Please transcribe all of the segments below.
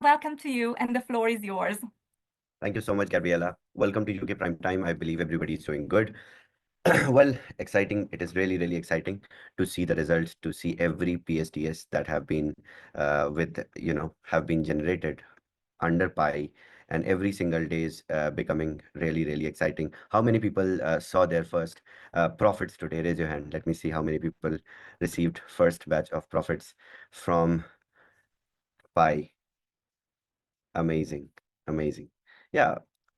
welcome to you, and the floor is yours. Thank you so much, Gabriela. Welcome to UK Prime Time. I believe everybody is doing good. Well, exciting. It is really, really exciting to see the results, to see every PSTS that have been have been generated under Pi, and every single day is becoming really, really exciting. How many people saw their first profits today? Raise your hand. Let me see how many people received first batch of profits from Pi. Amazing, amazing. Yeah,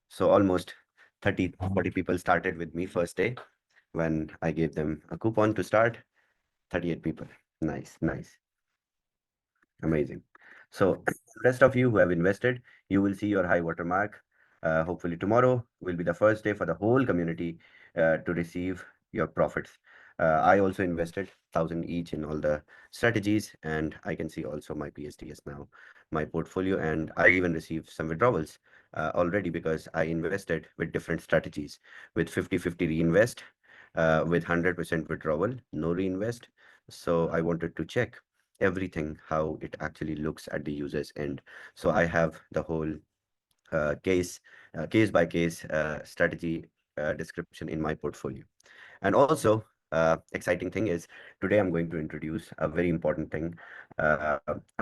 so almost 30, 40 people started with me first day when I gave them a coupon to start. 38 people. Nice, nice. Amazing. So rest of you who have invested, you will see your high watermark. Hopefully tomorrow will be the first day for the whole community to receive your profits. I also invested 1,000 each in all the strategies, and I can see also my PSTS now, my portfolio, and I even received some withdrawals already because I invested with different strategies, with 50-50 reinvest, with 100% withdrawal, no reinvest. So I wanted to check everything how it actually looks at the user's end. So I have the whole case by case strategy description in my portfolio. And also, exciting thing is today I'm going to introduce a very important thing, a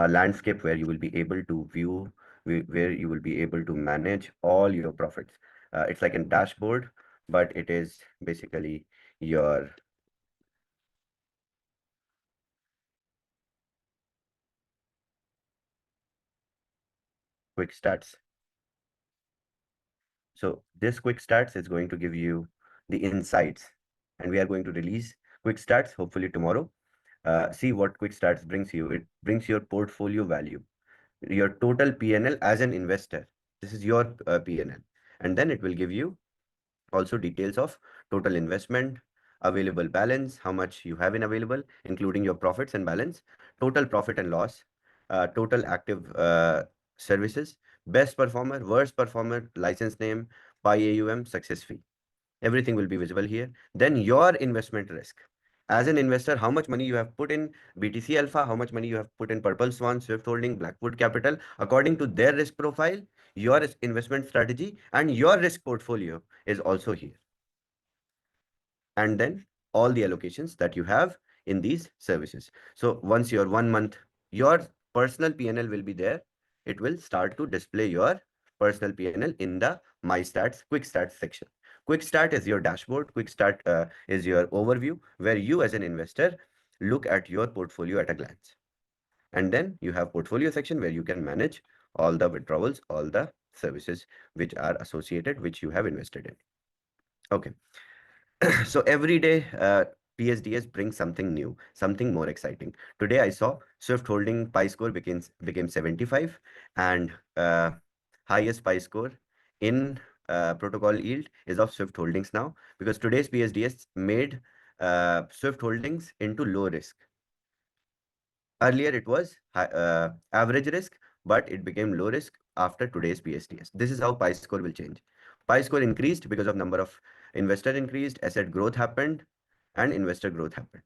landscape where you will be able to view, where you will be able to manage all your profits. It's like a dashboard, but it is basically your quick stats. So this quick stats is going to give you the insights, and we are going to release quick stats hopefully tomorrow. See what quick stats brings you. It brings your portfolio value, your total PNL as an investor. This is your PNL, and then it will give you also details of total investment, available balance, how much you have in available, including your profits and balance, total profit and loss, total active services, best performer, worst performer, license name, pi AUM, success fee. Everything will be visible here. Then your investment risk. As an investor, how much money you have put in BTC Alpha, how much money you have put in Purple Swan, Swift Holding, Blackwood Capital, according to their risk profile, your investment strategy, and your risk portfolio is also here. And then all the allocations that you have in these services. So once your 1 month, your personal PNL will be there. It will start to display your personal PNL in the My Stats, Quick Stats section. Quick Start is your dashboard. Quick Start is your overview where you as an investor look at your portfolio at a glance. And then you have portfolio section where you can manage all the withdrawals, all the services which are associated, which you have invested in. Okay. So every day, PSDS brings something new, something more exciting. Today, I saw Swift Holding Pi score became 75, and highest Pi score in protocol yield is of Swift Holdings now, because today's PSDS made Swift Holdings into low risk. Earlier, it was average risk, but it became low risk after today's PSTS. This is how Pi score will change. Pi score increased because of number of investor increased, asset growth happened, and investor growth happened.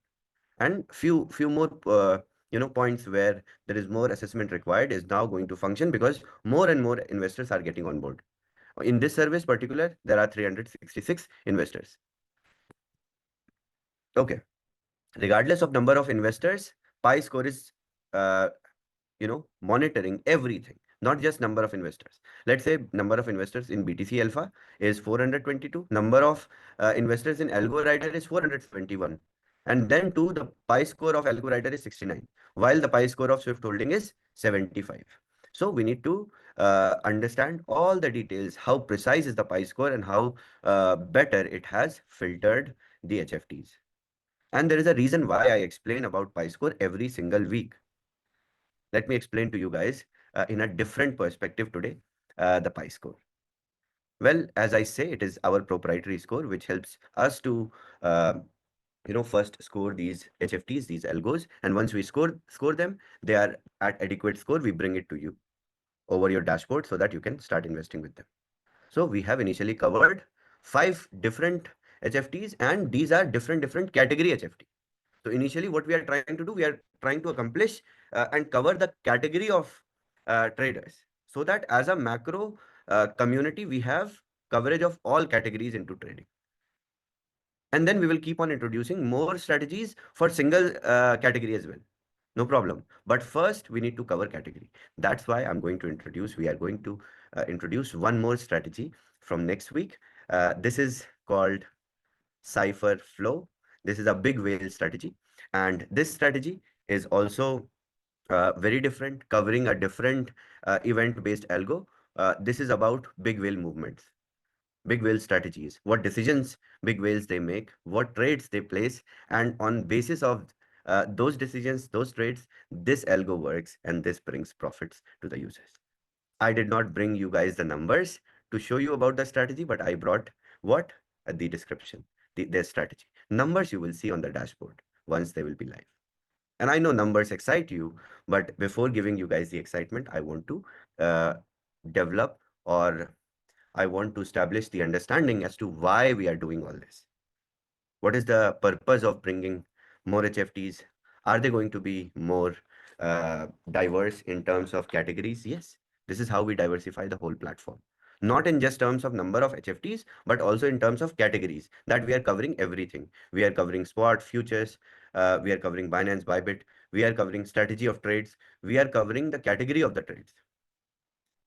And few more points where there is more assessment required is now going to function because more and more investors are getting on board. In this service particular, there are 366 investors. Okay. Regardless of number of investors, Pi score is monitoring everything, not just number of investors. Let's say number of investors in BTC Alpha is 422. Number of investors in Algo Rider is 471. And then too, the Pi score of Algo Rider is 69, while the Pi score of Swift Holding is 75. So we need to understand all the details, how precise is the Pi score and how better it has filtered the HFTs. And there is a reason why I explain about Pi score every single week. Let me explain to you guys in a different perspective today, the Pi score. Well, as I say, it is our proprietary score, which helps us to, first score these HFTs, these algos. And once we score them, they are at adequate score. We bring it to you over your dashboard so that you can start investing with them. So we have initially covered 5 different HFTs, and these are different category HFT. So initially what we are trying to do, we are trying to accomplish and cover the category of traders. so that as a macro community, we have coverage of all categories into trading. And then we will keep on introducing more strategies for single category as well. No problem. But first, we need to cover category. That's why we are going to introduce one more strategy from next week. This is called Cipher Flow. This is a big whale strategy. And this strategy is also very different, covering a different event-based algo. This is about big whale movements, big whale strategies, what decisions big whales they make, what trades they place, and on basis of those decisions, those trades, this algo works and this brings profits to the users. I did not bring you guys the numbers to show you about the strategy, but I brought what? The description, their strategy. Numbers you will see on the dashboard once they will be live. And I know numbers excite you, but before giving you guys the excitement, I want to uh, develop, or I want to establish the understanding as to why we are doing all this. What is the purpose of bringing more HFTs? Are they going to be more diverse in terms of categories? Yes, this is how we diversify the whole platform. Not in just terms of number of HFTs, but also in terms of categories, that we are covering everything. We are covering spot, futures, we are covering Binance, Bybit, we are covering strategy of trades, we are covering the category of the trades.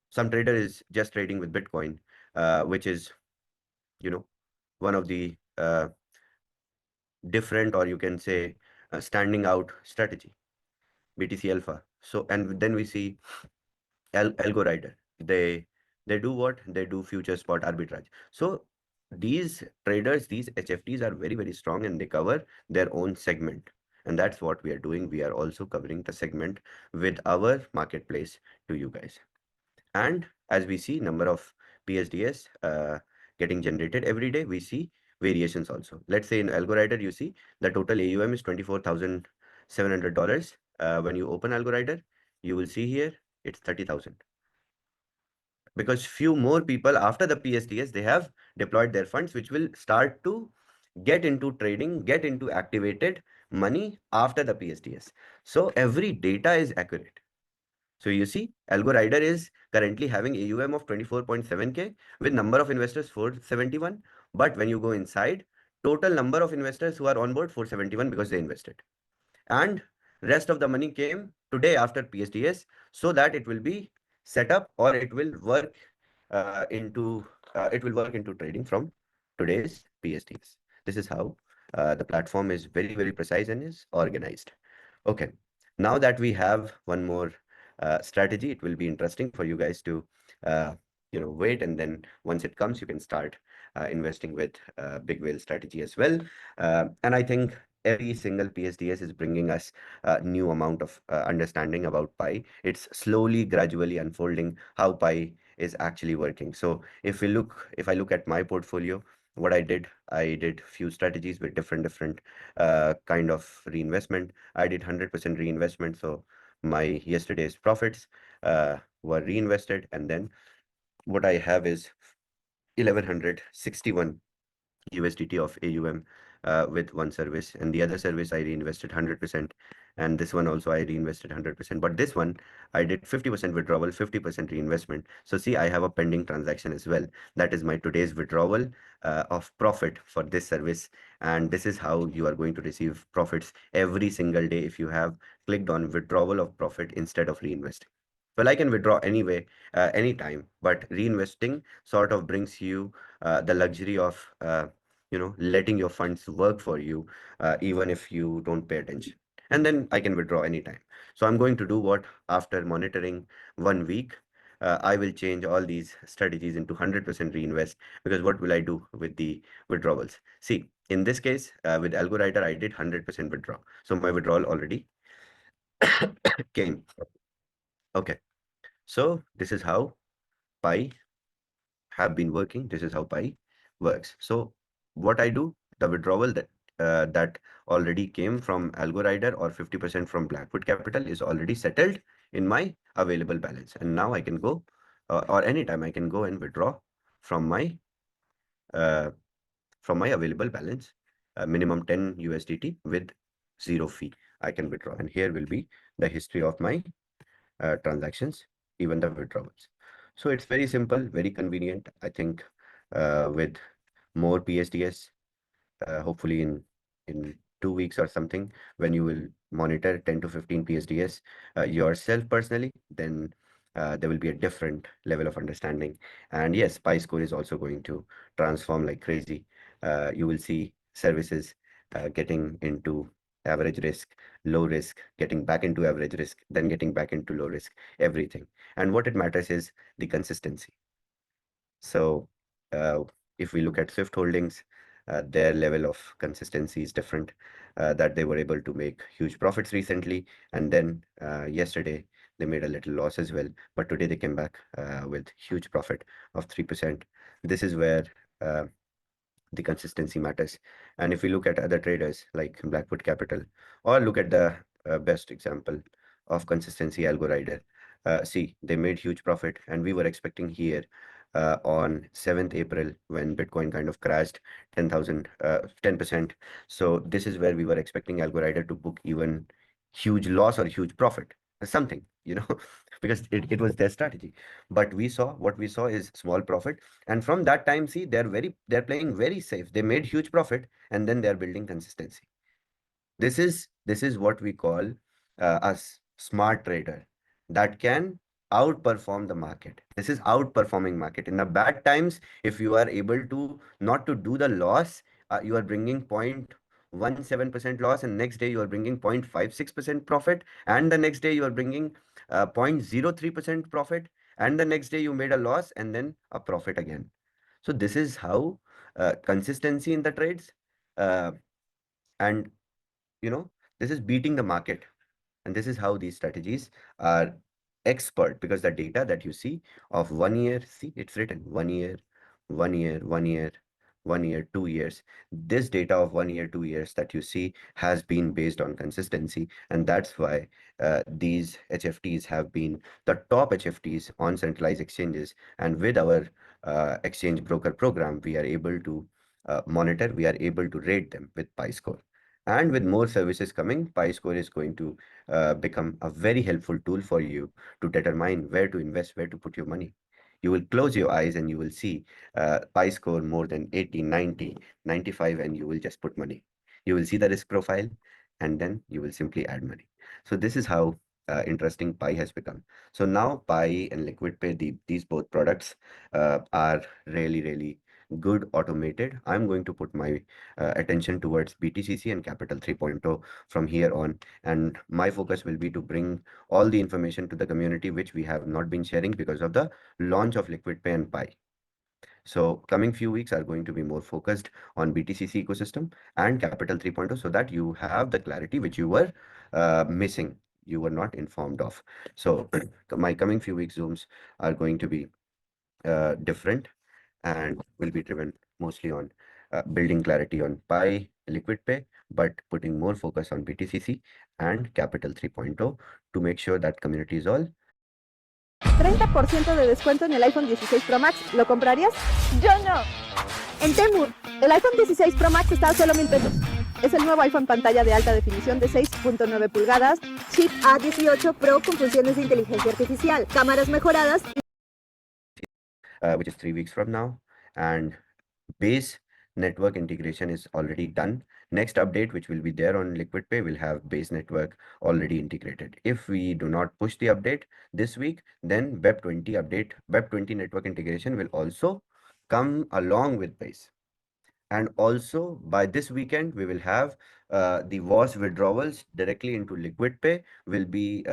Some trader is just trading with Bitcoin, which is, you know, one of the different, or you can say standing out strategy, BTC Alpha. So, and then we see Algo Rider. They do what? They do future spot arbitrage. So these traders, these HFTs are very, very strong, and they cover their own segment. And that's what we are doing. We are also covering the segment with our marketplace to you guys. And as we see number of PSDS getting generated every day, we see variations also. Let's say in AlgoRider, you see the total AUM is $24,700. When you open AlgoRider, you will see here it's 30,000. Because few more people after the PSDS, they have deployed their funds, which will start to get into trading, get into activated money after the PSDS. So every data is accurate. So you see, Algo Rider is currently having AUM of 24.7K with number of investors 471. But when you go inside, total number of investors who are on board 471 because they invested. And rest of the money came today after PSDS, so that it will be set up, or it will work into trading from today's PSDS. This is how the platform is very, very precise and is organized. Okay, now that we have one more strategy, it will be interesting for you guys to wait, and then once it comes, you can start investing with big whale strategy as well. And I think every single PSDS is bringing us a new amount of understanding about Pi. It's slowly, gradually unfolding how Pi is actually working. So if I look at my portfolio, what I did few strategies with different kind of reinvestment. I did 100% reinvestment. So my yesterday's profits were reinvested, and then what I have is 1161 USDT of AUM with one service, and the other service I reinvested 100%, and this one also I reinvested 100%. But this one I did 50% withdrawal, 50% reinvestment. So see, I have a pending transaction as well. That is my today's withdrawal of profit for this service, and this is how you are going to receive profits every single day if you have clicked on withdrawal of profit instead of reinvesting. Well, I can withdraw anyway, anytime, but reinvesting sort of brings you the luxury of letting your funds work for you, even if you don't pay attention. And then I can withdraw anytime. So I'm going to do what? After monitoring 1 week, I will change all these strategies into 100% reinvest, because what will I do with the withdrawals? See, in this case, with AlgoWriter, I did 100% withdraw. So my withdrawal already came. Okay. So this is how Pi have been working. This is how Pi works. So what I do, the withdrawal that already came from AlgoRider or 50% from Blackwood Capital is already settled in my available balance. And now I can go, or anytime I can go and withdraw from my uh, available balance, minimum 10 USDT with zero fee. I can withdraw, and here will be the history of my transactions, even the withdrawals. So it's very simple, very convenient. I think with more PSDS, hopefully in 2 weeks or something, when you will monitor 10 to 15 PSDS yourself personally, then there will be a different level of understanding. And yes, Pi score is also going to transform like crazy. You will see services getting into average risk, low risk, getting back into average risk, then getting back into low risk, everything. And what it matters is the consistency. So uh, if we look at Swift Holdings, their level of consistency is different, that they were able to make huge profits recently. And then yesterday, they made a little loss as well. But today they came back with huge profit of 3%. This is where uh, the consistency matters. And if we look at other traders like Blackwood Capital, or look at the best example of consistency, Algo Rider, see, they made huge profit, and we were expecting here on 7th April when Bitcoin kind of crashed 10%. So this is where we were expecting Algo Rider to book even huge loss or huge profit, something, because it was their strategy. But what we saw is small profit, and from that time, see, they're playing very safe. They made huge profit, and then they're building consistency. This is what we call smart trader that can outperform the market. This is outperforming market. In the bad times, if you are able to not to do the loss, you are bringing 0.17% loss, and next day you are bringing 0.56% profit, and the next day you are bringing 0.03% profit, and the next day you made a loss and then a profit again. So this is how consistency in the trades, uh, and this is beating the market. And this is how these strategies are expert, because the data that you see of 1 year, see, it's written 1 year, 1 year, 1 year, 1 year, 2 years. This data of 1 year, 2 years that you see has been based on consistency. And that's why these HFTs have been the top HFTs on centralized exchanges. And with our exchange broker program, we are able to monitor, we are able to rate them with PyScore. And with more services coming, PyScore is going to become a very helpful tool for you to determine where to invest, where to put your money. You will close your eyes and you will see Pi score more than 80, 90, 95, and you will just put money. You will see the risk profile, and then you will simply add money. So this is how interesting Pi has become. So now Pi and Liquid Pay, these both products are really, really good automated. I'm going to put my attention towards BTCC and Capital 3.0 from here on. And my focus will be to bring all the information to the community, which we have not been sharing because of the launch of Liquid Pay and Pi. So coming few weeks are going to be more focused on BTCC ecosystem and Capital 3.0, so that you have the clarity which you were missing, you were not informed of. So my coming few weeks Zooms are going to be different and will be driven mostly on building clarity on Pi, Liquid Pay, but putting more focus on BTCC and Capital 3.0 to make sure that community is all 30% de descuento en el iPhone 16 Pro Max. ¿Lo comprarías? Yo no. En Temu, el iPhone 16 Pro Max está a solo 1,000 pesos. Es el nuevo iPhone pantalla de alta definición de 6.9 pulgadas, chip A18 Pro con funciones de inteligencia artificial, cámaras mejoradas, which is 3 weeks from now, and base network integration is already done. Next update, which will be there on Liquid Pay, will have base network already integrated. If we do not push the update this week, then Web20 update, Web20 network integration will also come along with base. And also by this weekend, we will have the WAS withdrawals directly into Liquid Pay will be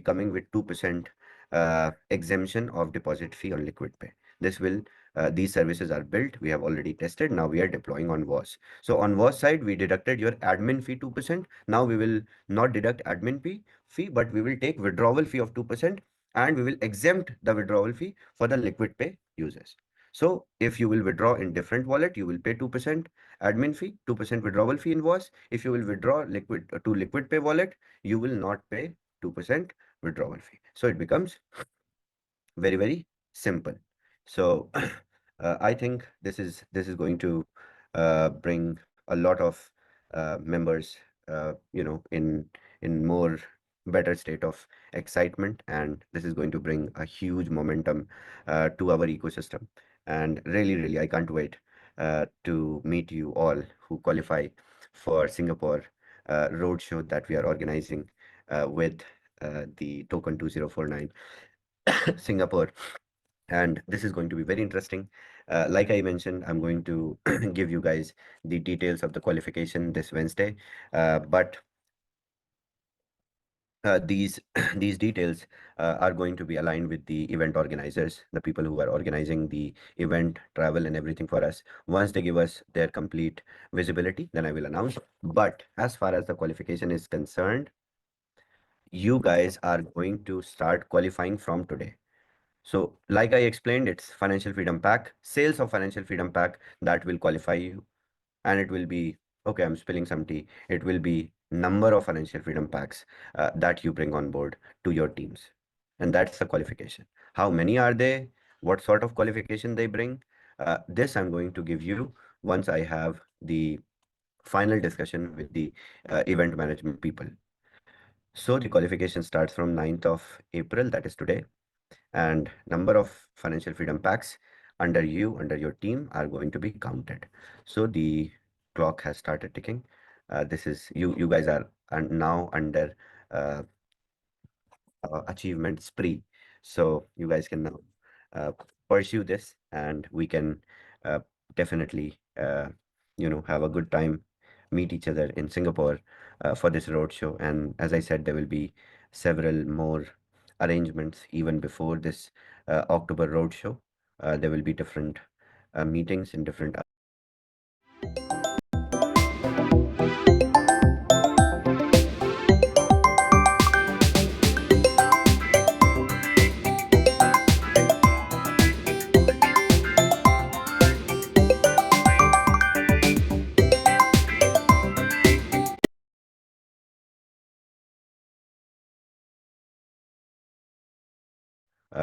coming with 2% exemption of deposit fee on Liquid Pay. This will these services are built. We have already tested. Now we are deploying on WAS. So on WAS side, we deducted your admin fee 2%. Now we will not deduct admin fee, but we will take withdrawal fee of 2%, and we will exempt the withdrawal fee for the Liquid Pay users. So if you will withdraw in different wallet, you will pay 2% admin fee, 2% withdrawal fee invoice. If you will withdraw to Liquid Pay wallet, you will not pay 2% withdrawal fee. So it becomes very, very simple. So I think this is going to bring a lot of members, in more better state of excitement, and this is going to bring a huge momentum to our ecosystem. And really, I can't wait to meet you all who qualify for Singapore roadshow that we are organizing with the token 2049 Singapore. And this is going to be very interesting. Like I mentioned, I'm going to give you guys the details of the qualification this Wednesday. But these these details are going to be aligned with the event organizers, the people who are organizing the event, travel, and everything for us. Once they give us their complete visibility, then I will announce. But as far as the qualification is concerned, you guys are going to start qualifying from today. So, like I explained, it's financial freedom pack, sales of financial freedom pack that will qualify you, and it will be okay. I'm spilling some tea. It will be number of financial freedom packs that you bring on board to your teams, and that's the qualification. How many are they? What sort of qualification they bring? This I'm going to give you once I have the final discussion with the event management people. So the qualification starts from 9th of April, that is today, and number of financial freedom packs under you, under your team, are going to be counted. So the clock has started ticking. This is you guys are now under uh, achievement spree. So you guys can now uh, pursue this, and we can uh, definitely have a good time, meet each other in Singapore for this roadshow. And as I said, there will be several more arrangements even before this October roadshow. There will be different meetings in different.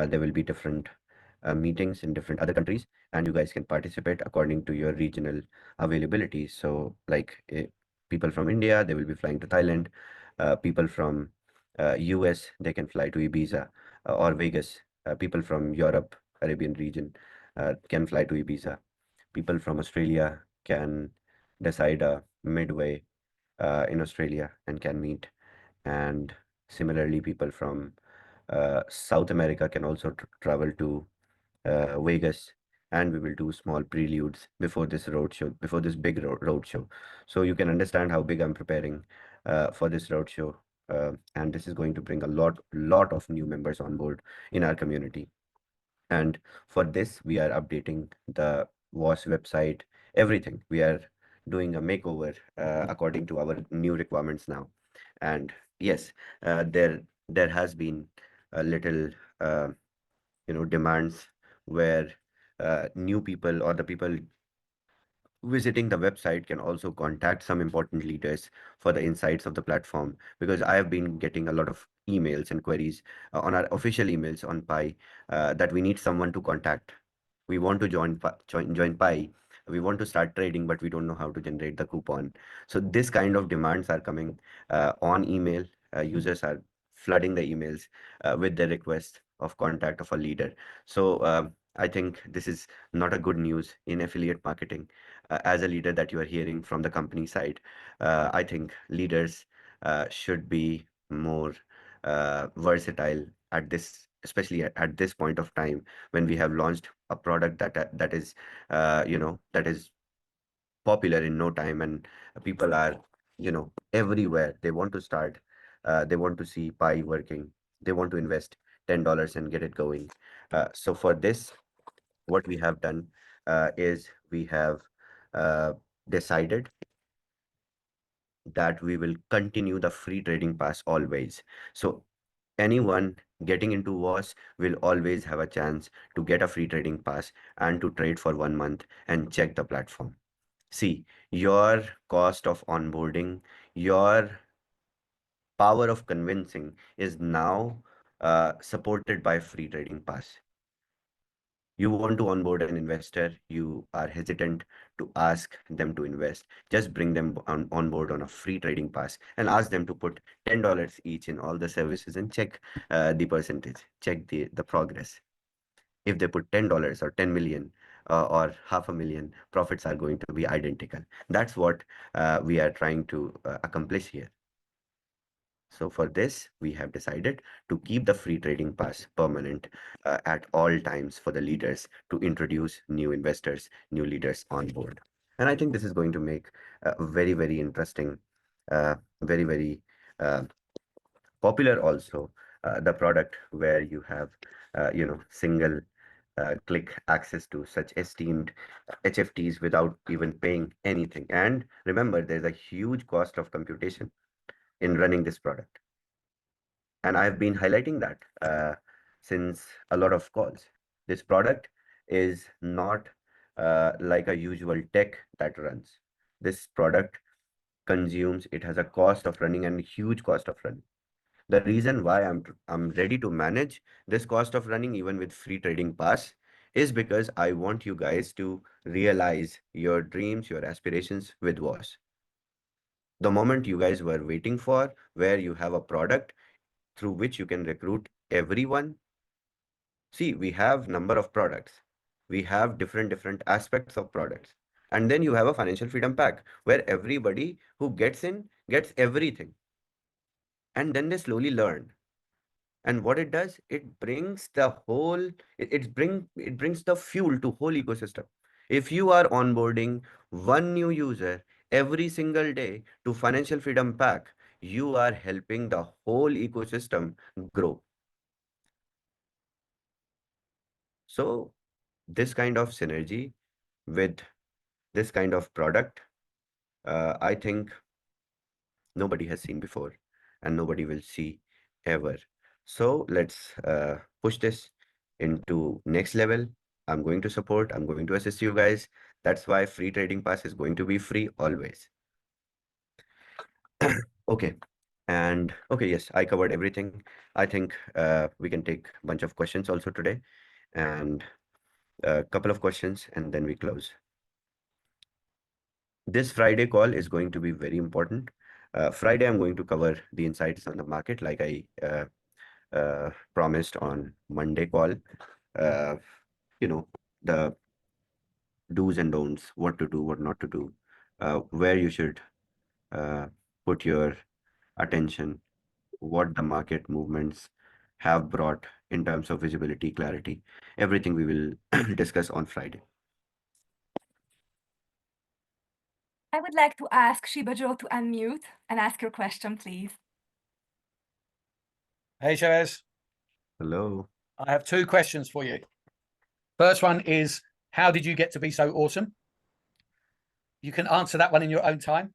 There will be different meetings in different other countries, and you guys can participate according to your regional availability. So, like people from India, they will be flying to Thailand. People from US, they can fly to Ibiza or Vegas. People from Europe, Caribbean region, can fly to Ibiza. People from Australia can decide a midway in Australia and can meet. And similarly, people from South America can also travel to Vegas, and we will do small preludes before this road show, before this big road show. So you can understand how big I'm preparing for this road show, and this is going to bring a lot of new members on board in our community. And for this, we are updating the WAS website, everything. We are doing a makeover according to our new requirements now. And yes, there has been a little demands where new people or the people visiting the website can also contact some important leaders for the insights of the platform, because I have been getting a lot of emails and queries on our official emails on Pi that we need someone to contact. We want to join Pi. We want to start trading, but we don't know how to generate the coupon. So this kind of demands are coming on email. Users are flooding the emails with the request of contact of a leader. So I think this is not a good news in affiliate marketing. As a leader that you are hearing from the company side, I think leaders should be more versatile at this, especially at this point of time when we have launched a product that is that is popular in no time, and people are everywhere. They want to start, they want to see Pi working, they want to invest $10 and get it going. So for this, what we have done is we have uh, decided that we will continue the free trading pass always. So anyone getting into WAS will always have a chance to get a free trading pass and to trade for 1 month and check the platform. See, your cost of onboarding, your power of convincing is now supported by free trading pass. You want to onboard an investor, you are hesitant to ask them to invest. Just bring them on board on a free trading pass and ask them to put $10 each in all the services and check the percentage, check the progress. If they put $10 or 10 million or half a million, profits are going to be identical. That's what we are trying to accomplish here. So for this, we have decided to keep the free trading pass permanent at all times for the leaders to introduce new investors, new leaders on board. And I think this is going to make a very, very interesting, very, very popular also, the product where you have, single click access to such esteemed HFTs without even paying anything. And remember, there's a huge cost of computation in running this product. And I've been highlighting that since a lot of calls. This product is not like a usual tech that runs. This product consumes, it has a cost of running and huge cost of running. The reason why I'm ready to manage this cost of running even with free trading pass is because I want you guys to realize your dreams, your aspirations with WAS. The moment you guys were waiting for, where you have a product through which you can recruit everyone. See, we have number of products. We have different aspects of products. And then you have a financial freedom pack where everybody who gets in gets everything. And then they slowly learn. And what it does, it brings the whole, it brings the fuel to whole ecosystem. If you are onboarding one new user every single day to financial freedom pack, you are helping the whole ecosystem grow. So this kind of synergy with this kind of product, I think nobody has seen before and nobody will see ever. So let's push this into next level. I'm going to support, I'm going to assist you guys. That's why free trading pass is going to be free always. Okay. And okay, yes, I covered everything. I think we can take a bunch of questions also today and a couple of questions and then we close. This Friday call is going to be very important. Friday, I'm going to cover the insights on the market like I promised on Monday call. Uh, the do's and don'ts, what to do, what not to do, where you should put your attention, what the market movements have brought in terms of visibility, clarity, everything we will discuss on Friday. I would like to ask Shibajo to unmute and ask your question, please. Hey, Shavez. Hello. I have two questions for you. First one is, how did you get to be so awesome? You can answer that one in your own time.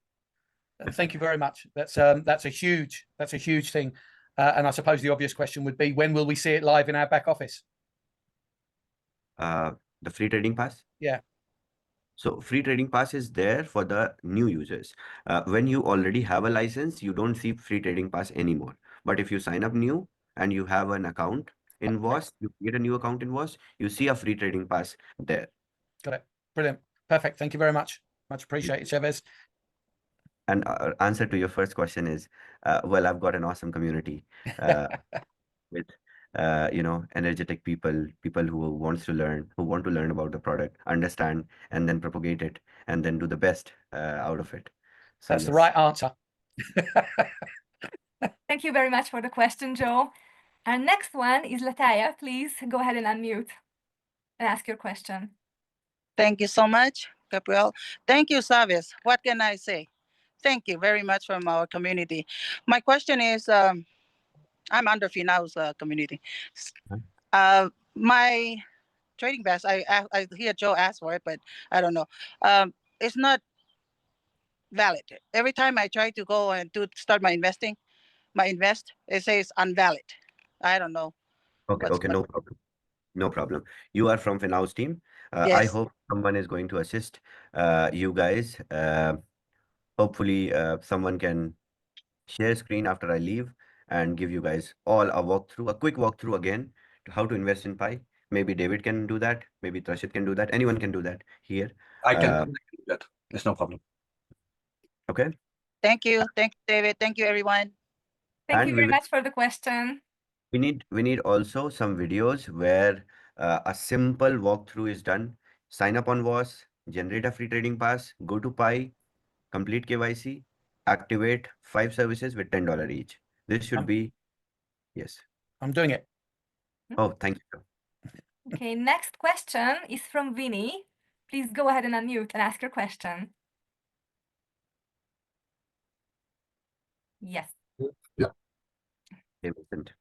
Thank you very much. That's a huge thing. And I suppose the obvious question would be, when will we see it live in our back office? The free trading pass? Yeah. So free trading pass is there for the new users. When you already have a license, you don't see free trading pass anymore. But if you sign up new and you have an account in WAS, you get a new account in WAS, you see a free trading pass there. Got it. Brilliant. Perfect. Thank you very much. Much appreciated, Shavez. And answer to your first question is, well, I've got an awesome community with energetic people who want to learn about the product, understand, and then propagate it, and then do the best out of it. So That's yes. the right answer. Thank you very much for the question, Joe. Our next one is Lataya. Please go ahead and unmute and ask your question. Thank you so much, Gabriel. Thank you, Shavez. What can I say? Thank you very much from our community. My question is, I'm under Finau's community. My trading pass, I hear Joe ask for it, but I don't know. It's not valid. Every time I try to go and start my invest, it says invalid. I don't know. Okay, no problem. No problem. You are from Finau's team. I Yes. hope someone is going to assist you guys. Hopefully, someone can share screen after I leave and give you guys all a quick walkthrough again to how to invest in Pi. Maybe David can do that. Maybe Trashit can do that. Anyone can do that here. I can do that. There's no problem. Okay. Thank you, David. Thank you, everyone. Thank And you we very will- much for the question. We need also some videos where a simple walkthrough is done. Sign up on WOS, generate a free trading pass, go to Pi, complete KYC, activate 5 services with $10 each. This should be, yes. I'm doing it. Oh, thank you. Okay, next question is from Vinny. Please go ahead and unmute and ask your question. Yes. Yeah. Hey, Vincent.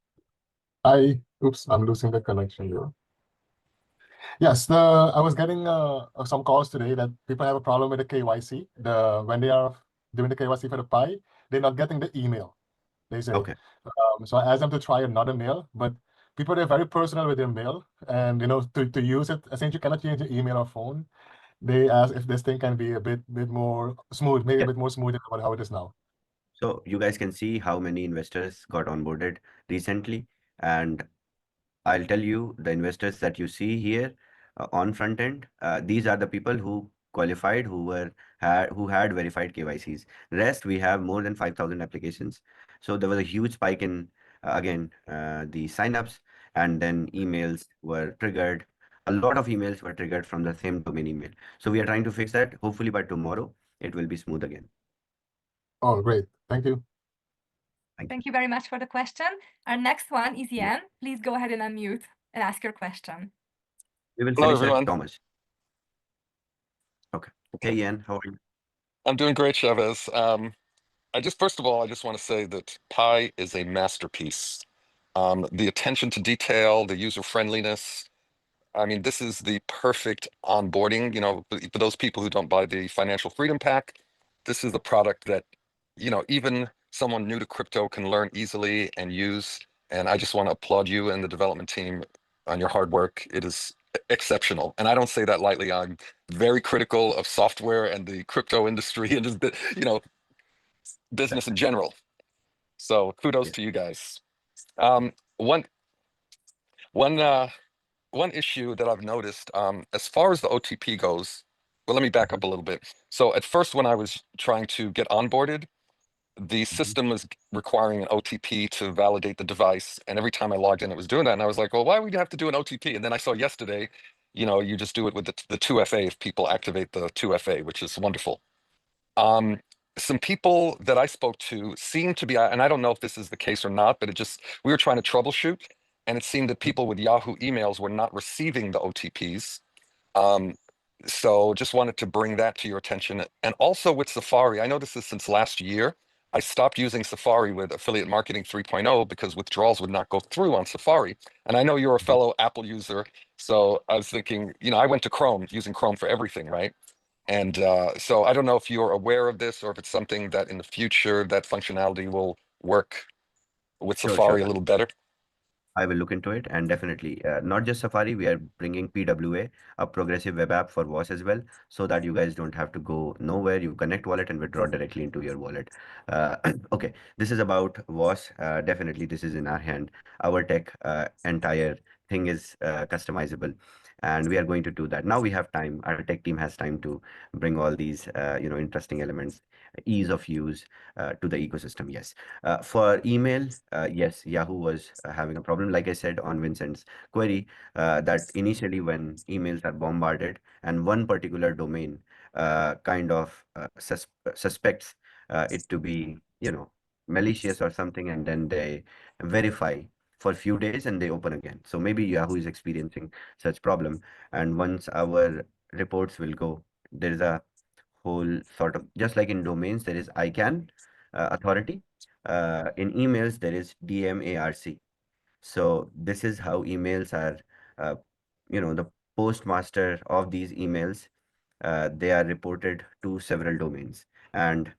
Oops, I'm losing the connection here. Yes, I was getting some calls today that people have a problem with the KYC. When they are doing the KYC for the Pi, they're not getting the email. They say. Okay. So I asked them to try another mail, but people are very personal with their mail, and to use it, since you cannot change the email or phone, they ask if this thing can be a bit more smooth, maybe a bit more smooth than how it is now. So you guys can see how many investors got onboarded recently. And I'll tell you, the investors that you see here on front end, these are the people who qualified, who had verified KYCs. Rest, we have more than 5,000 applications. So there was a huge spike in, the signups, and then emails were triggered. A lot of emails were triggered from the same domain email. So we are trying to fix that. Hopefully by tomorrow, it will be smooth again. Oh, great. Thank you. Thank you very much for the question. Our next one is Yeah. Yan. Please go ahead and unmute and ask your question. We will Hello, finish at everyone. Thomas. Okay. Hey, Ian, how are you? I'm doing great, Chavez. First of all, I just want to say that Pi is a masterpiece. The attention to detail, the user friendliness. I mean, this is the perfect onboarding, for those people who don't buy the Financial Freedom Pack. This is the product that, even someone new to crypto can learn easily and use. And I just want to applaud you and the development team on your hard work. It is exceptional. And I don't say that lightly. I'm very critical of software and the crypto industry and just, business in general. So kudos Yeah. to you guys. One issue that I've noticed, as far as the OTP goes, well, let me back up a little bit. So at first, when I was trying to get onboarded, the system was requiring an OTP to validate the device. And every time I logged in, it was doing that. And I was like, well, why would you have to do an OTP? And then I saw yesterday, you just do it with the 2FA if people activate the 2FA, which is wonderful. Some people that I spoke to seemed to be, and I don't know if this is the case or not, but we were trying to troubleshoot, and it seemed that people with Yahoo emails were not receiving the OTPs. So just wanted to bring that to your attention. And also with Safari, I know this is since last year, I stopped using Safari with Affiliate Marketing 3.0 because withdrawals would not go through on Safari. And I know you're a fellow Apple user, so I was thinking, I went to Chrome, using Chrome for everything, right? And so I don't know if you're aware of this or if it's something that in the future that functionality will work with Sure, Safari a sure. little better. I will look into it, and definitely not just Safari, we are bringing PWA, a progressive web app for WOS as well, so that you guys don't have to go nowhere. You connect wallet and withdraw directly into your wallet. Okay, this is about WOS. Definitely, this is in our hand. Our tech entire thing is customizable, and we are going to do that. Now we have time. Our tech team has time to bring all these interesting elements, ease of use to the ecosystem. Yes. For email, yes, Yahoo was having a problem, like I said on Vincent's query, that initially when emails are bombarded and one particular domain kind of suspects it to be, malicious or something, and then they verify for a few days and they open again. So maybe Yahoo is experiencing such problem. And once our reports will go, there is a whole sort of, just like in domains, there is ICANN authority. In emails, there is DMARC. So this is how emails are, the postmaster of these emails, they are reported to several domains. And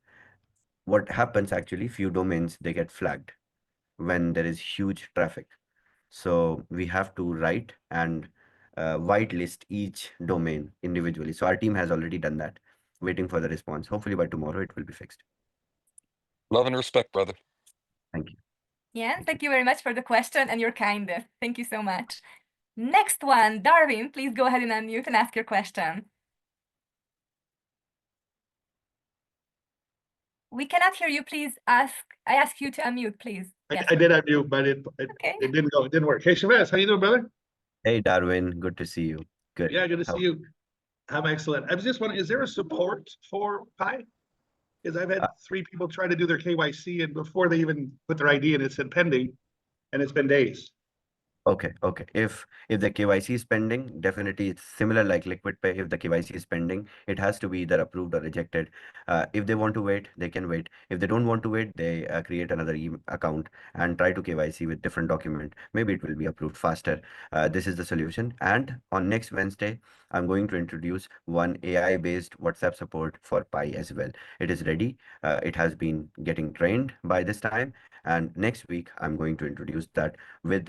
what happens actually, few domains, they get flagged when there is huge traffic. So we have to write and whitelist each domain individually. So our team has already done that, waiting for the response. Hopefully by tomorrow it will be fixed. Love and respect, brother. Thank you. Yeah, thank you very much for the question and your kindness. Thank you so much. Next one, Darwin, please go ahead and unmute and ask your question. We cannot hear you. Please I ask you to unmute, please. Yes. I did unmute, but Okay. it didn't go. It didn't work. Hey, Shavez, how you doing, brother? Hey, Darwin, good to see you. Good. Yeah, good to How- see you. I'm excellent. I was just wondering, is there a support for Pi? Because I've had 3 people try to do their KYC, and before they even put their ID in, it said pending, and it's been days. Okay. If the KYC is pending, definitely it's similar like Liquid Pay. If the KYC is pending, it has to be either approved or rejected. If they want to wait, they can wait. If they don't want to wait, they create another account and try to KYC with different document. Maybe it will be approved faster. This is the solution. And on next Wednesday, I'm going to introduce one AI-based WhatsApp support for Pi as well. It is ready. It has been getting trained by this time. And next week, I'm going to introduce that with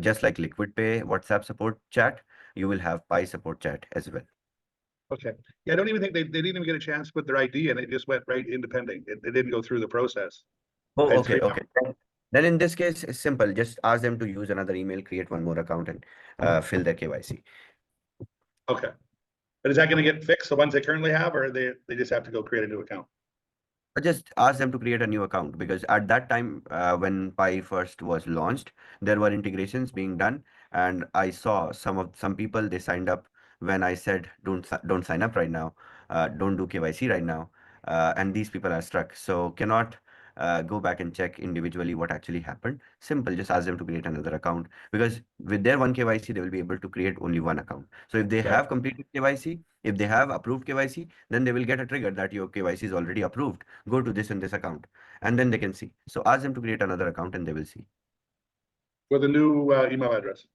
just like Liquid Pay, WhatsApp support chat, you will have Pi support chat as well. Okay. Yeah, I don't even think they didn't even get a chance to put their ID in. It just went right into pending. It didn't go through the process. Oh, I had okay, 3 okay. Then in this case, it's simple. Just ask them to use another email, create one more account, and fill their KYC. Okay. But is that going to get fixed, the ones they currently have, or they just have to go create a new account? Just ask them to create a new account, because at that time, when Pi first was launched, there were integrations being done, and I saw some people, they signed up when I said don't sign up right now, don't do KYC right now, and these people are stuck. So cannot go back and check individually what actually happened. Simple, just ask them to create another account, because with their one KYC, they will be able to create only one account. So if they Right. have completed KYC, if they have approved KYC, then they will get a trigger that your KYC is already approved. Go to this and this account, and then they can see. So ask them to create another account and they will see With a new email address.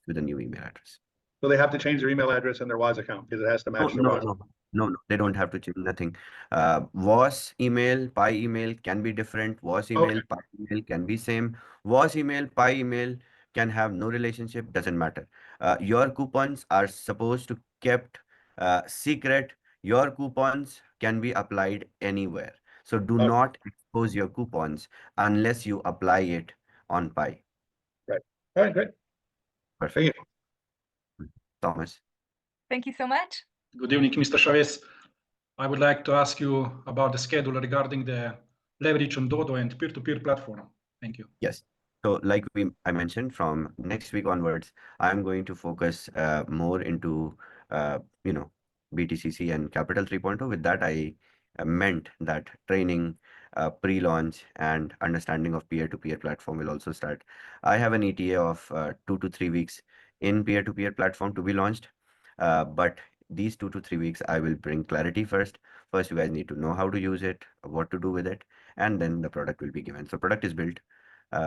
with a new email address. So they have to change their email address in their WAS account because it has to No, match their no, WAS. no, they don't have to change nothing. WAS email, Pi email can be different. WAS email, Pi email can be same. WAS email, Pi email can have no relationship, doesn't matter. Your coupons are supposed to kept secret. Your coupons can be applied anywhere. So do Okay. not expose your coupons unless you apply it on Pi. Right. All right, great. Perfect. Thank you. Thomas. Thank you so much. Good evening, Mr. Chavez. I would like to ask you about the schedule regarding the leverage on Dodo and peer-to-peer platform. Thank you. Yes. So like I mentioned, from next week onwards, I'm going to focus more into, BTCC and Capital 3.0. With that, I meant that training, pre-launch and understanding of peer-to-peer platform will also start. I have an ETA of 2 to 3 weeks in peer-to-peer platform to be launched. But these 2 to 3 weeks, I will bring clarity first. First, you guys need to know how to use it, what to do with it, and then the product will be given. So product is built.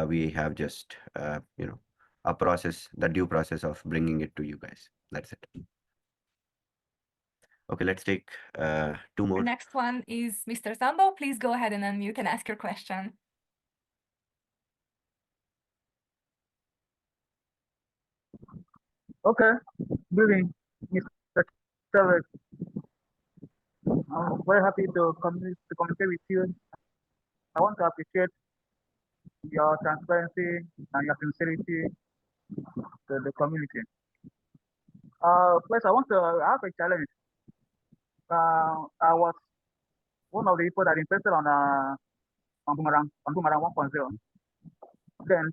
We have just, a process, the due process of bringing it to you guys. That's it. Okay, let's take 2 The more. next one is Mr. Zambo. Please go ahead and unmute and ask your question. Okay, good evening, Mr. Chavez. I'm very happy to communicate with you. I want to appreciate your transparency and your sincerity to the community. First, I want to have a challenge. I was one of the people that invested on Boomerang 1.0. Then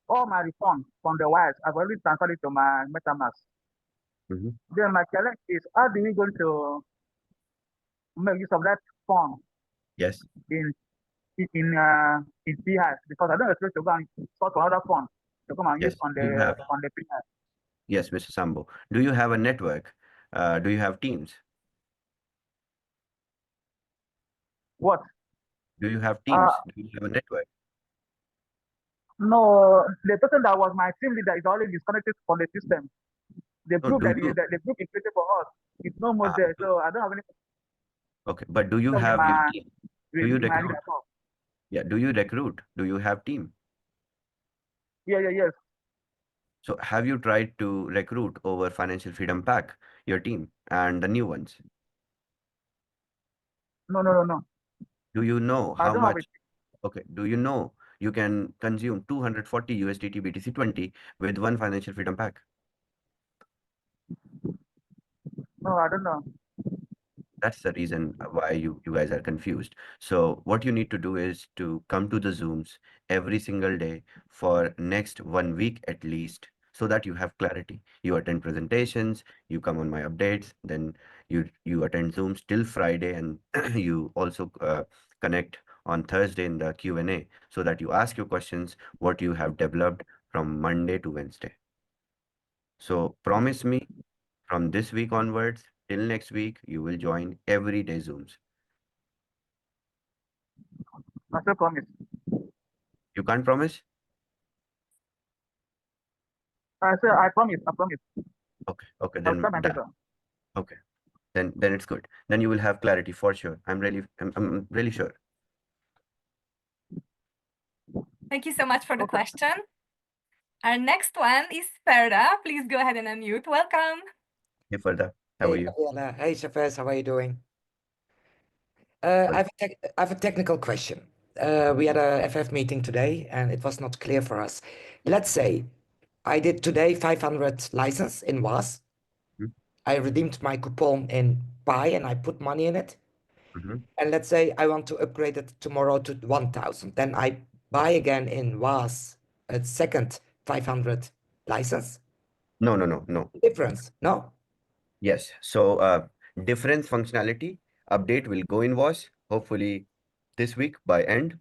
all my refunds from the wires, I've already transferred it to my MetaMask. Mhm. Then my challenge is, how do we going to make use of that fund Yes. in PI, because I don't expect to go and start another fund to come and use Yes, on you have. the PI. Yes, Mr. Sambo. Do you have a network? Do you have teams? What? Do you have teams? Do you have a network? No, the person that was my team leader is already disconnected from the system. The No, group do that you? the group is created for us, it's no more there. So I don't have any Okay, but do you problem have your team? Do you with my recruit? leader at all. Yeah, do you recruit? Do you have team? Yes. So have you tried to recruit over Financial Freedom Pack, your team, and the new ones? No. Do you know I how don't have much? it. Okay, do you know you can consume 240 USDT BTC 20 with one financial freedom pack. No, I don't know. That's the reason why you guys are confused. So what you need to do is to come to the Zooms every single day for next 1 week at least, so that you have clarity. You attend presentations, you come on my updates, then you attend Zooms till Friday, and you also connect on Thursday in the Q&A, so that you ask your questions, what you have developed from Monday to Wednesday. So promise me, from this week onwards till next week, you will join everyday Zooms. I still promise. You can't promise? I say I promise. I promise. Okay, okay, I'll then try my that, better. okay, then it's good. Then you will have clarity for sure. I'm really sure. Thank you so much for the Okay. question. Our next one is Ferda. Please go ahead and unmute. Welcome. Hey, Farda, how are you? Gabriela. Hey, Shavez, how are you doing? I have a technical question. We had a FF meeting today, and it was not clear for us. Let's say I did today 500 license in WAS. Mhm. I redeemed my coupon in Pi, and I put money in it. Mhm. And let's say I want to upgrade it tomorrow to 1,000. Then I buy again in WAS a second 500 license. No. Difference? No? Yes. So difference functionality update will go in WAS, hopefully this week by end.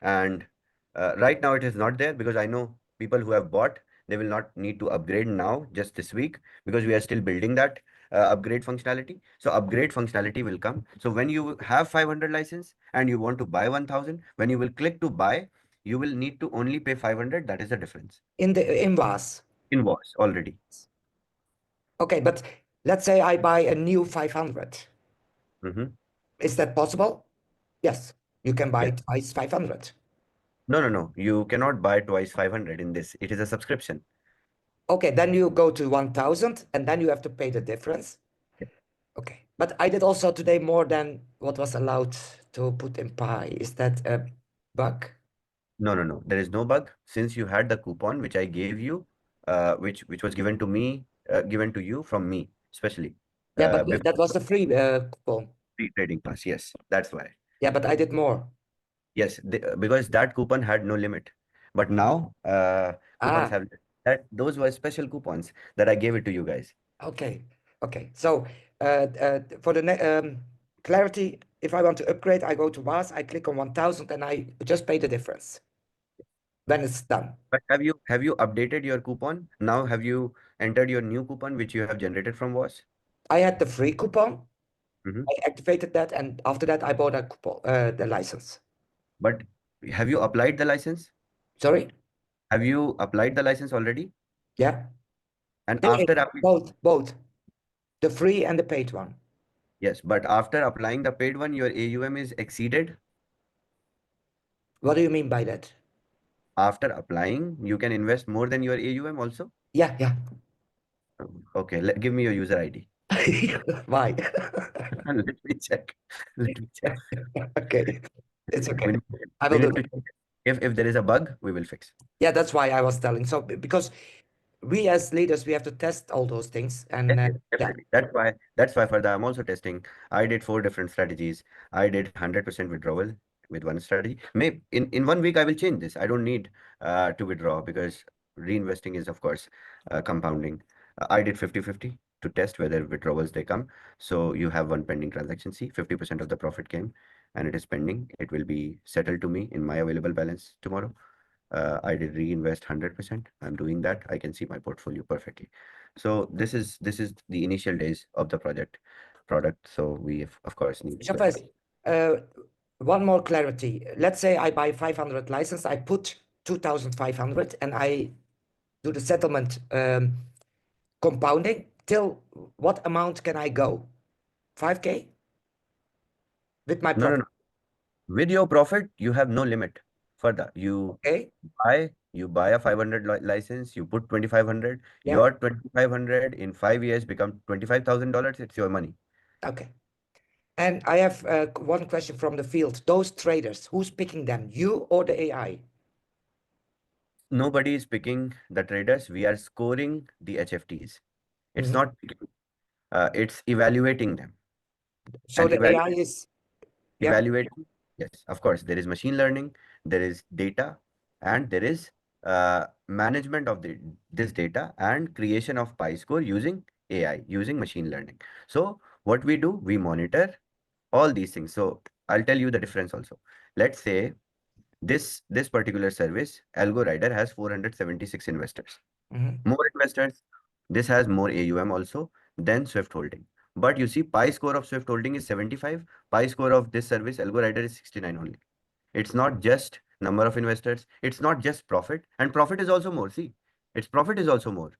And right now it is not there, because I know people who have bought, they will not need to upgrade now just this week, because we are still building that upgrade functionality. So upgrade functionality will come. So when you have 500 license and you want to buy 1,000, when you will click to buy, you will need to only pay 500. That is the difference In WAS. in WAS already. Okay, but let's say I buy a new 500. Mhm. Is that possible? Yes, you can buy Yes. twice 500. No. You cannot buy twice 500 in this. It is a subscription. Okay, then you go to 1,000 and then you have to pay the difference. Yeah. Okay, but I did also today more than what was allowed to put in Pi. Is that a bug? No. There is no bug, since you had the coupon which I gave you, which was given to me, given to you from me, especially. Yeah, but Before that was a free coupon. free trading pass. Yes, that's why. Yeah, but I did more. Yes, because that coupon had no limit. But now coupons have that. Those were special coupons that I gave it to you guys. Okay. So for the clarity, if I want to upgrade, I go to WAS, I click on 1,000 and I just pay the difference when it's done. But have you updated your coupon? Now have you entered your new coupon which you have generated from WAS? I had the free coupon. Mhm. I activated that, and after that, I bought a coupon, the license. But have you applied the license? Sorry? Have you applied the license already? Yeah. And Yeah, after both, the free and the paid one. yes, but after applying the paid one, your AUM is exceeded. What do you mean by that? After applying, you can invest more than your AUM also. Yeah. Okay, give me your user ID. Why? Let me check. Let me check. Okay, it's okay. We, I we will do need to that. check. If there is a bug, we will fix. Yeah, that's why I was telling. So because we as leaders, we have to test all those things, and Yes, yeah. definitely. That's why further I'm also testing. I did 4 different strategies. I did 100% withdrawal with one strategy. Maybe in 1 week I will change this. I don't need to withdraw, because reinvesting is of course compounding. I did 50-50 to test whether withdrawals they come. So you have one pending transaction. See, 50% of the profit came and it is pending. It will be settled to me in my available balance tomorrow. I did reinvest 100%. I'm doing that. I can see my portfolio perfectly. So this is the initial days of the product. So we of course need to. Shavez, one more clarity. Let's say I buy 500 license, I put 2,500, and I do the settlement compounding. Till what amount can I go? 5K with my No. profit. With your profit, you have no limit. Further, Okay. you buy a 500 license, you put 2,500. Yeah. Your 2,500 in 5 years become $25,000. It's your money. Okay. And I have one question from the field. Those traders, who's picking them? You or the AI? nobody is picking the traders. We are scoring the HFTs. It's Mhm. not picking, it's evaluating them. So And the AI is, yeah. evaluating, yes, of course, there is machine learning, there is data, and there is management of this data and creation of pi score using AI, using machine learning. So what we do, we monitor all these things. So I'll tell you the difference also. Let's say this particular service, Algo Rider, has 476 investors. Mhm. More investors. This has more AUM also than Swift Holding. But you see, pi score of Swift Holding is 75. Pi score of this service, Algo Rider, is 69 only. It's not just number of investors. It's not just profit. And profit is also more. See, its profit is also more.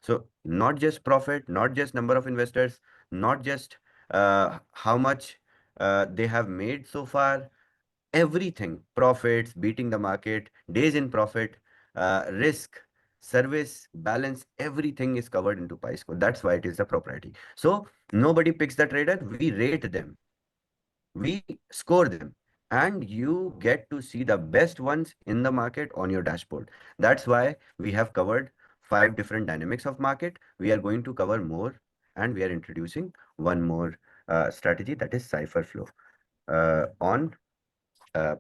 So not just profit, not just number of investors, not just how much they have made so far, everything, profits, beating the market, days in profit, risk, service, balance, everything is covered into pi score. That's why it is the propriety. So nobody picks the trader. We rate them. We score them. And you get to see the best ones in the market on your dashboard. That's why we have covered 5 different dynamics of market. We are going to cover more, and we are introducing one more strategy, that is cipher flow on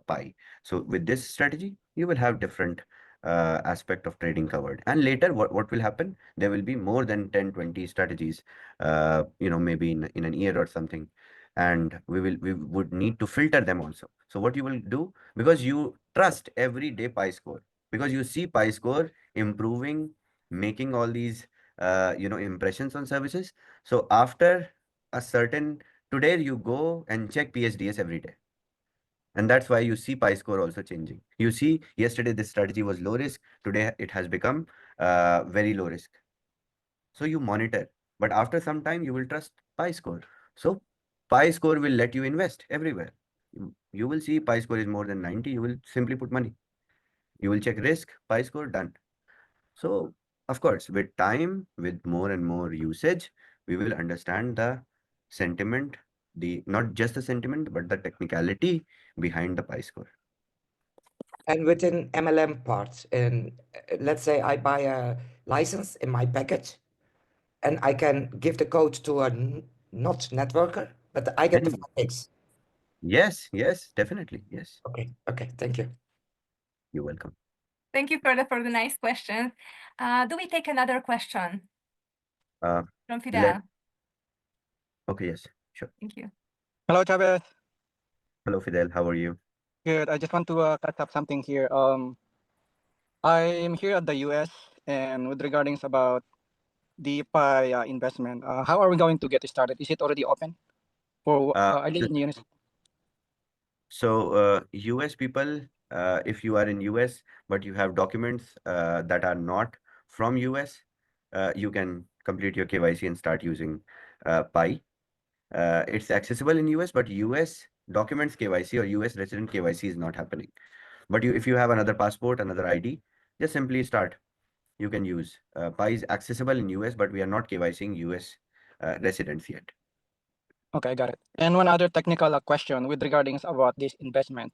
pi. So with this strategy, you will have different aspect of trading covered. And later, what will happen? There will be more than 10, 20 strategies, maybe in an year or something. And we would need to filter them also. So what you will do, because you trust every day pi score, because you see pi score improving, making all these, impressions on services. So after a certain, today you go and check PSDS every day. And that's why you see pi score also changing. You see, yesterday this strategy was low risk. Today it has become very low risk. So you monitor, but after some time you will trust pi score. So pi score will let you invest everywhere. You will see pi score is more than 90. You will simply put money. You will check risk, pi score, done. So of course, with time, with more and more usage, we will understand the sentiment, not just the sentiment, but the technicality behind the pi score. And within MLM parts, and let's say I buy a license in my package, and I can give the code to a not networker, but I get the Anyway. 5x. Yes, definitely. Yes. Okay, thank you. You're welcome. Thank you for the nice question. Do we take another question from Fidel? Okay, yes, sure. Thank you. Hello, Chavez. Hello, Fidel. How are you? Good. I just want to catch up something here. I'm here at the US, and with regarding about the PI investment, how are we going to get started? Is it already open for? I live in the US. So, US people, if you are in US but you have documents that are not from US, you can complete your KYC and start using Pi. It's accessible in US, but US documents KYC or US resident KYC is not happening. But if you have another passport, another ID, just simply start. You can use. Pi is accessible in US, but we are not KYCing US residents yet. Okay, got it. And one other technical question with regarding about this investment.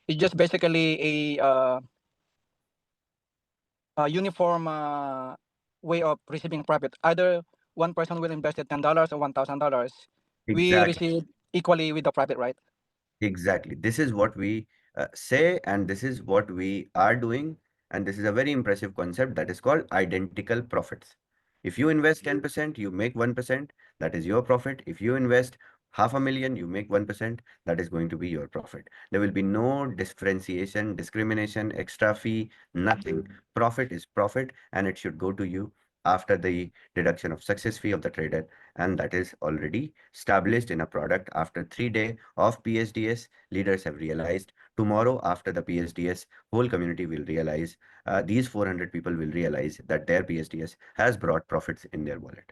It's just basically a uniform way of receiving profit. Either one person will invest $10 or $1,000. We Exactly. receive equally with the profit, right? Exactly. This is what we say, and this is what we are doing. And this is a very impressive concept that is called identical profits. If you invest 10%, you make 1%, that is your profit. If you invest $500,000, you make 1%, that is going to be your profit. There will be no differentiation, discrimination, extra fee, nothing. Profit is profit, and it should go to you after the deduction of success fee of the trader, and that is already established in a product. After 3 days of PSDS, leaders have realized. Tomorrow, after the PSDS, whole community will realize, these 400 people will realize that their PSDS has brought profits in their wallet.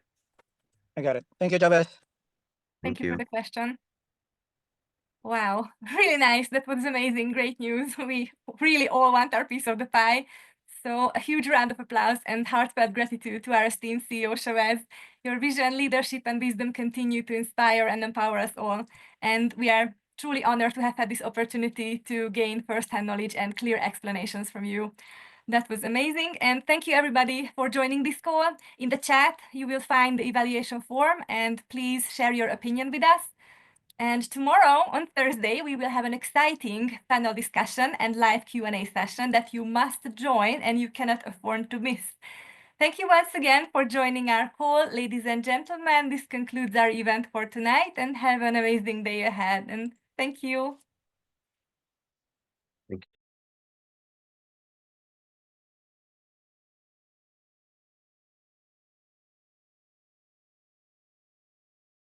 I got it. Thank you, Chavez. Thank you for the question. Wow, really nice. That was amazing. Great news. We really all want our piece of the pie. So a huge round of applause and heartfelt gratitude to our esteemed CEO Shavez. Your vision, leadership, and wisdom continue to inspire and empower us all. And we are truly honored to have had this opportunity to gain first-hand knowledge and clear explanations from you. That was amazing. And thank you everybody for joining this call. In the chat, you will find the evaluation form, and please share your opinion with us. And tomorrow, on Thursday, we will have an exciting panel discussion and live Q&A session that you must join and you cannot afford to miss. Thank you once again for joining our call, ladies and gentlemen. This concludes our event for tonight, and have an amazing day ahead. And thank you. Thank you.